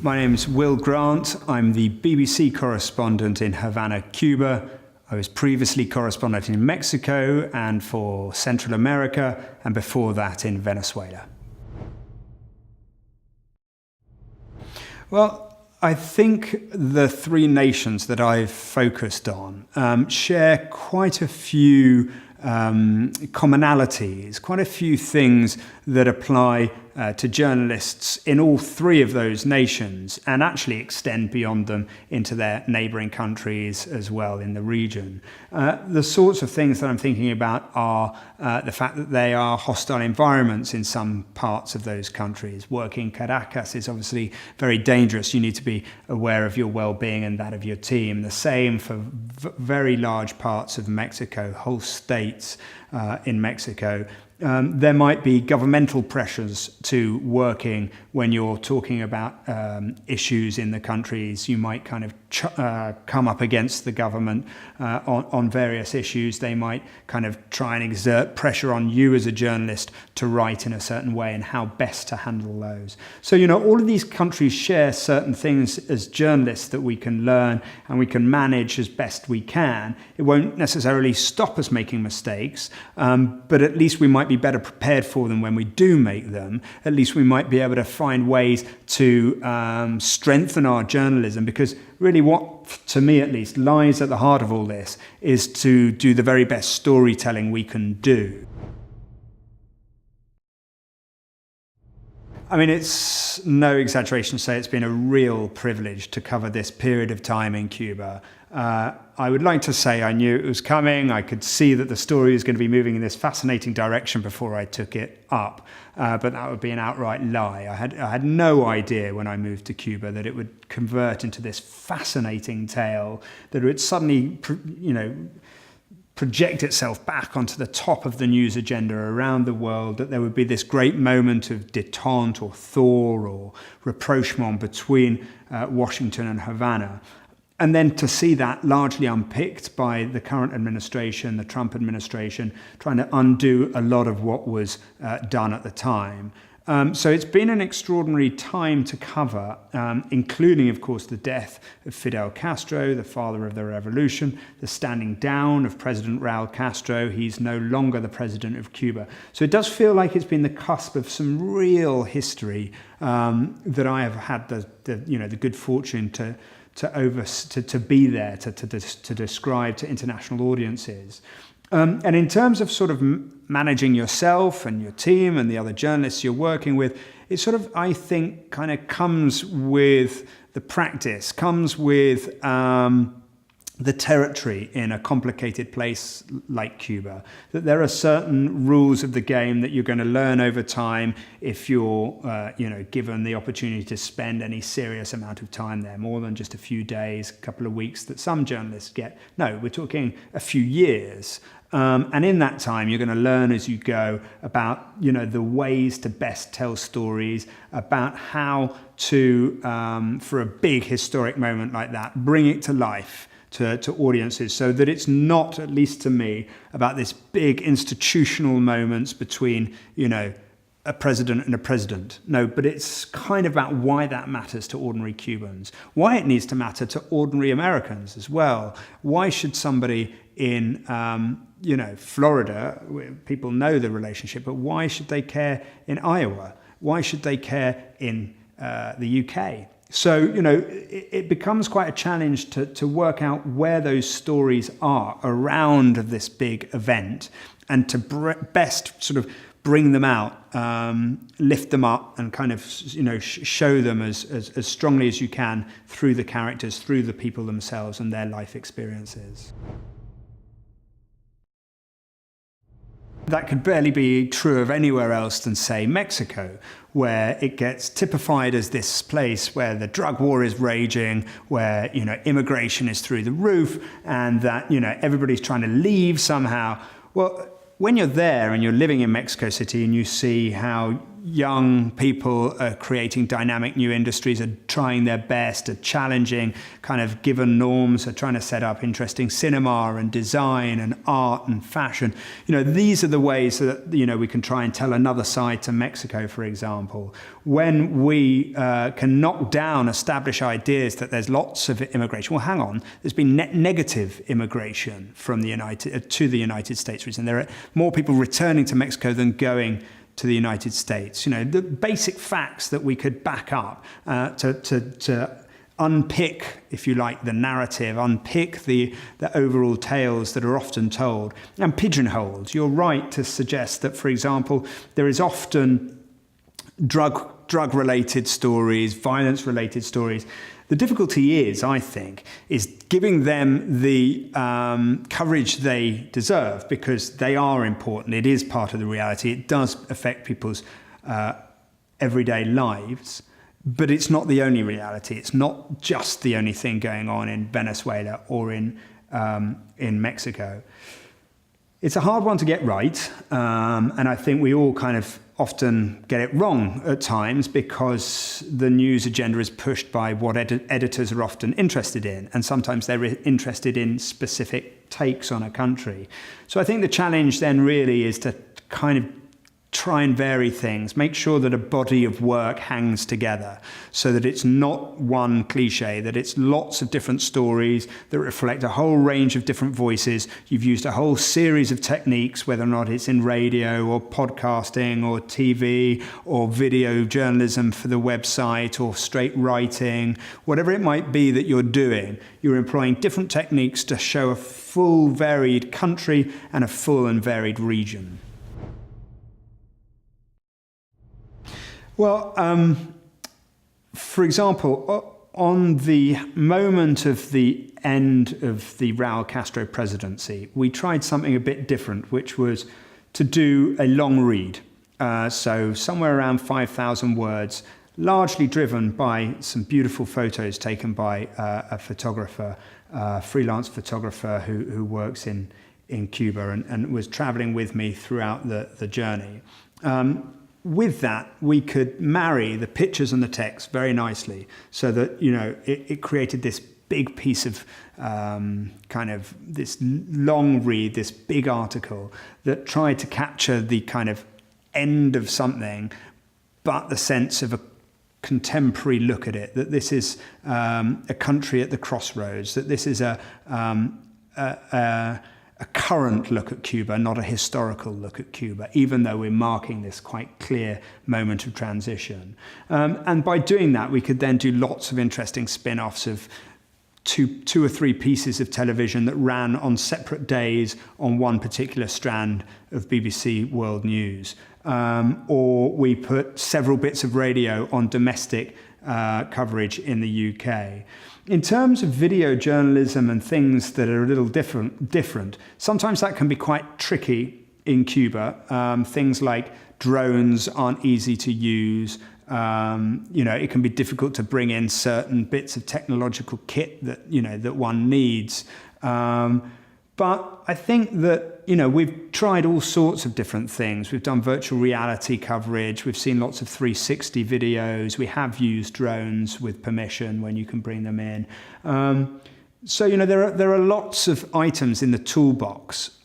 My name is Will Grant. I'm the BBC correspondent in Havana, Cuba. I was previously correspondent in Mexico and for Central America, and before that in Venezuela. Well, I think the three nations that I've focused on share quite a few commonalities, quite a few things that apply to journalists in all three of those nations and actually extend beyond them into their neighbouring countries as well in the region. The sorts of things that I'm thinking about are the fact that they are hostile environments in some parts of those countries. Working in Caracas is obviously very dangerous. You need to be aware of your well-being and that of your team. The same for very large parts of Mexico, whole states in Mexico. There might be governmental pressures to working when you're talking about issues in the countries. You might kind of come up against the government on various issues. They might kind of try and exert pressure on you as a journalist to write in a certain way and how best to handle those. So, all of these countries share certain things as journalists that we can learn and we can manage as best we can. It won't necessarily stop us making mistakes, but at least we might be better prepared for them when we do make them. At least we might be able to find ways to strengthen our journalism, because really what, to me at least, lies at the heart of all this is to do the very best storytelling we can do. I mean, it's no exaggeration to say it's been a real privilege to cover this period of time in Cuba. I would like to say I knew it was coming. I could see that the story was going to be moving in this fascinating direction before I took it up, but that would be an outright lie. I had no idea when I moved to Cuba that it would convert into this fascinating tale, that it would suddenly, project itself back onto the top of the news agenda around the world, that there would be this great moment of détente or thaw or rapprochement between Washington and Havana. And then to see that largely unpicked by the current administration, the Trump administration, trying to undo a lot of what was done at the time. So it's been an extraordinary time to cover, including, of course, the death of Fidel Castro, the father of the revolution, the standing down of President Raul Castro. He's no longer the president of Cuba. So it does feel like it's been the cusp of some real history that I have had the good fortune to be there to describe to international audiences. And in terms of sort of managing yourself and your team and the other journalists you're working with, it sort of, I think, kind of comes with the practice, comes with the territory in a complicated place like Cuba, that there are certain rules of the game that you're going to learn over time if you're, given the opportunity to spend any serious amount of time there, more than just a few days, a couple of weeks that some journalists get. No, we're talking a few years. And in that time, you're going to learn as you go about, the ways to best tell stories, about how to, for a big historic moment like that, bring it to life to audiences, so that it's not, at least to me, about this big institutional moments between, a president and a president. No, but it's kind of about why that matters to ordinary Cubans, why it needs to matter to ordinary Americans as well. Why should somebody in, Florida, people know the relationship, but why should they care in Iowa? Why should they care in the UK? So, it becomes quite a challenge to work out where those stories are around this big event, and to best sort of bring them out, lift them up, and kind of, show them as strongly as you can through the characters, through the people themselves and their life experiences. That could barely be true of anywhere else than, say, Mexico, where it gets typified as this place where the drug war is raging, where, immigration is through the roof, and that, everybody's trying to leave somehow. Well, when you're there and you're living in Mexico City and you see how, young people are creating dynamic new industries, are trying their best, are challenging kind of given norms, are trying to set up interesting cinema and design and art and fashion. These are the ways that, we can try and tell another side to Mexico, for example. When we can knock down established ideas that there's lots of immigration. Well, hang on, there's been net negative immigration from the to the United States recently. There are more people returning to Mexico than going to the United States. The basic facts that we could back up to unpick, if you like, the narrative, unpick the overall tales that are often told and pigeonholed. You're right to suggest that, for example, there is often drug-related stories, violence-related stories. The difficulty is, I think, is giving them the coverage they deserve, because they are important. It is part of the reality. It does affect people's everyday lives, but it's not the only reality. It's not just the only thing going on in Venezuela or in Mexico. It's a hard one to get right, and I think we all kind of often get it wrong at times, because the news agenda is pushed by what editors are often interested in, and sometimes they're interested in specific takes on a country. So I think the challenge then really is to kind of try and vary things, make sure that a body of work hangs together so that it's not one cliche, that it's lots of different stories that reflect a whole range of different voices. You've used a whole series of techniques, whether or not it's in radio or podcasting or TV or video journalism for the website or straight writing, whatever it might be that you're doing, you're employing different techniques to show a full varied country and a full and varied region. Well, for example, on the moment of the end of the Raul Castro presidency, we tried something a bit different, which was to do a long read. So somewhere around 5,000 words, largely driven by some beautiful photos taken by a photographer, freelance photographer who works in Cuba and was traveling with me throughout the journey. With that, we could marry the pictures and the text very nicely, so that it created this big piece of kind of this long read, this big article that tried to capture the kind of end of something, but the sense of a contemporary look at it. That this is a country at the crossroads. That this is a current look at Cuba, not a historical look at Cuba, even though we're marking this quite clear moment of transition. And by doing that, we could then do lots of interesting spin-offs of two or three pieces of television that ran on separate days on one particular strand of BBC World News. Or we put several bits of radio on domestic coverage in the UK. In terms of video journalism and things that are a little different, sometimes that can be quite tricky in Cuba. Things like drones aren't easy to use. It can be difficult to bring in certain bits of technological kit that one needs. But I think that, we've tried all sorts of different things. We've done virtual reality coverage. We've seen lots of 360 videos. We have used drones with permission when you can bring them in. So there are lots of items in the toolbox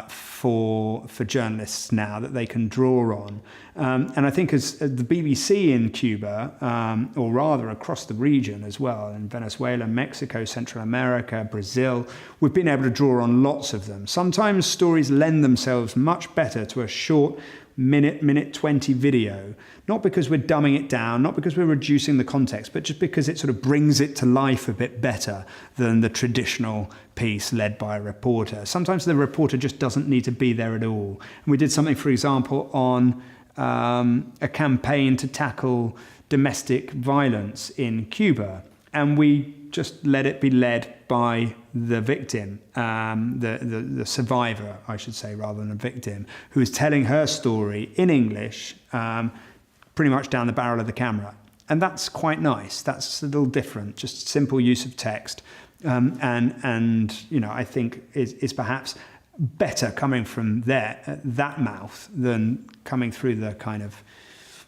for journalists now that they can draw on, and I think as the BBC in Cuba, or rather across the region as well, in Venezuela, Mexico, Central America, Brazil, we've been able to draw on lots of them. Sometimes stories lend themselves much better to a short minute 20 video, not because we're dumbing it down, not because we're reducing the context, but just because it sort of brings it to life a bit better than the traditional piece led by a reporter. Sometimes the reporter just doesn't need to be there at all. And we did something, for example, on a campaign to tackle domestic violence in Cuba, and we just let it be led by the victim, the survivor, I should say, rather than a victim, who is telling her story in English, pretty much down the barrel of the camera. And that's quite nice. That's a little different, just simple use of text. I think is perhaps better coming from that mouth than coming through the kind of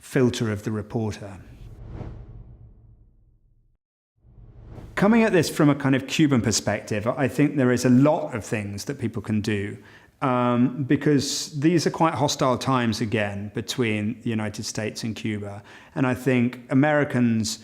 filter of the reporter. Coming at this from a kind of Cuban perspective, I think there is a lot of things that people can do, because these are quite hostile times again between the United States and Cuba. And I think Americans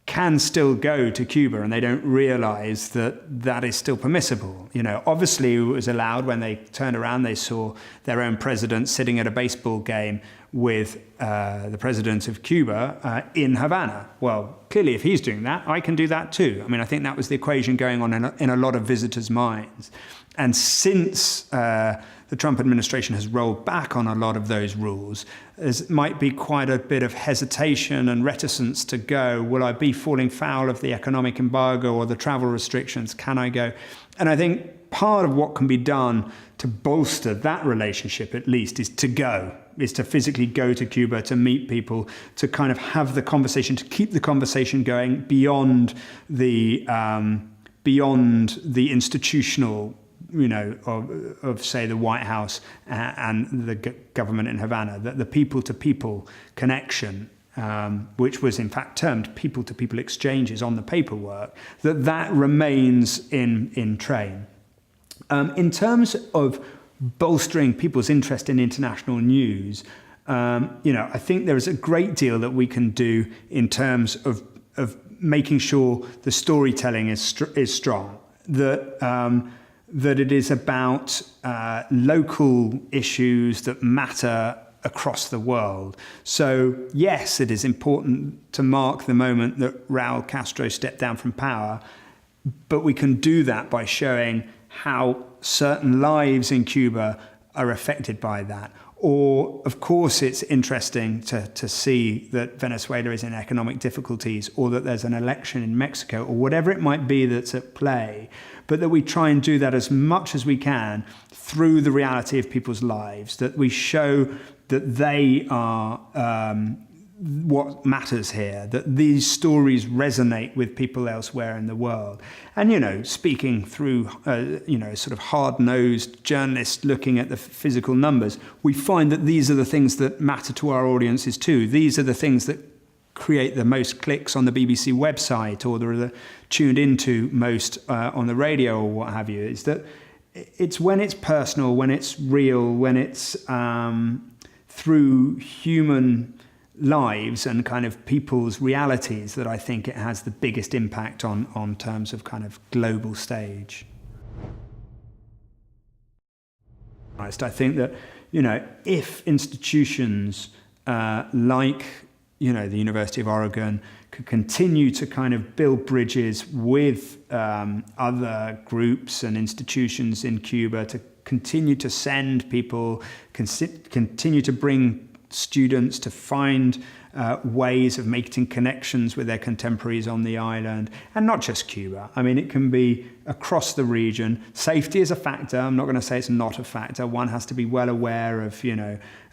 can still go to Cuba and they don't realize that that is still permissible. Obviously it was allowed when they turned around, they saw their own president sitting at a baseball game with the president of Cuba in Havana. Well, clearly if he's doing that, I can do that too. I think that was the equation going on in a lot of visitors' minds. And since the Trump administration has rolled back on a lot of those rules, there might be quite a bit of hesitation and reticence to go. Will I be falling foul of the economic embargo or the travel restrictions? Can I go? And I think part of what can be done to bolster that relationship, at least, is to physically go to Cuba, to meet people, to kind of have the conversation, to keep the conversation going beyond the institutional, of say the White House and the government in Havana, that the people-to-people connection, which was in fact termed people-to-people exchanges on the paperwork, that remains in train. In terms of bolstering people's interest in international news, I think there is a great deal that we can do in terms of making sure the storytelling is strong, that it is about local issues that matter across the world. So yes, it is important to mark the moment that Raul Castro stepped down from power, but we can do that by showing how certain lives in Cuba are affected by that. Or, of course, it's interesting to see that Venezuela is in economic difficulties, or that there's an election in Mexico, or whatever it might be that's at play, but that we try and do that as much as we can through the reality of people's lives, that we show that they are what matters here, that these stories resonate with people elsewhere in the world. And, speaking through, sort of hard-nosed journalists looking at the physical numbers, we find that these are the things that matter to our audiences too. These are the things that create the most clicks on the BBC website, or the tuned into most on the radio, or what have you. Is that it's when it's personal, when it's real, when it's through human lives and kind of people's realities, that I think it has the biggest impact on terms of kind of global stage. I think that, if institutions like, the University of Oregon could continue to kind of build bridges with other groups and institutions in Cuba, to continue to send people, continue to bring students to find ways of making connections with their contemporaries on the island, and not just Cuba. It can be across the region. Safety is a factor. I'm not going to say it's not a factor. One has to be well aware of,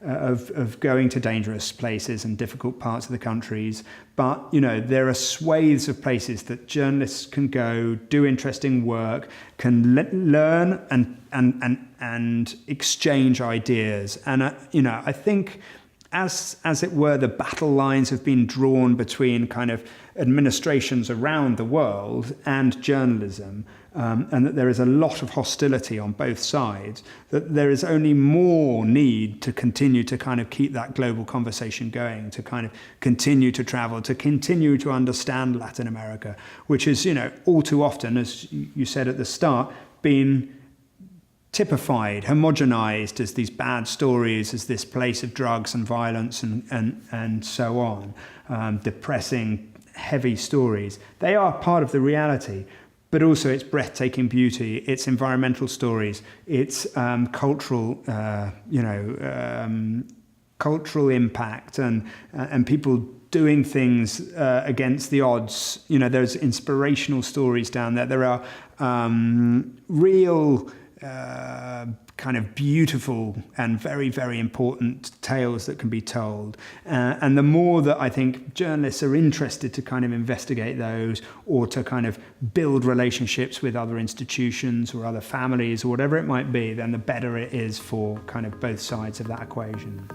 of going to dangerous places and difficult parts of the countries. But, there are swathes of places that journalists can go, do interesting work, can learn and exchange ideas. And, I think as it were, the battle lines have been drawn between kind of administrations around the world and journalism, and that there is a lot of hostility on both sides, that there is only more need to continue to kind of keep that global conversation going, to kind of continue to travel, to continue to understand Latin America, which is, all too often, as you said at the start, been typified, homogenized as these bad stories, as this place of drugs and violence and so on, depressing, heavy stories. They are part of the reality, but also its breathtaking beauty, its environmental stories, its cultural, cultural impact, and people doing things against the odds. There's inspirational stories down there. There are real kind of beautiful and very, very important tales that can be told. And the more that I think journalists are interested to kind of investigate those, or to kind of build relationships with other institutions or other families or whatever it might be, then the better it is for kind of both sides of that equation.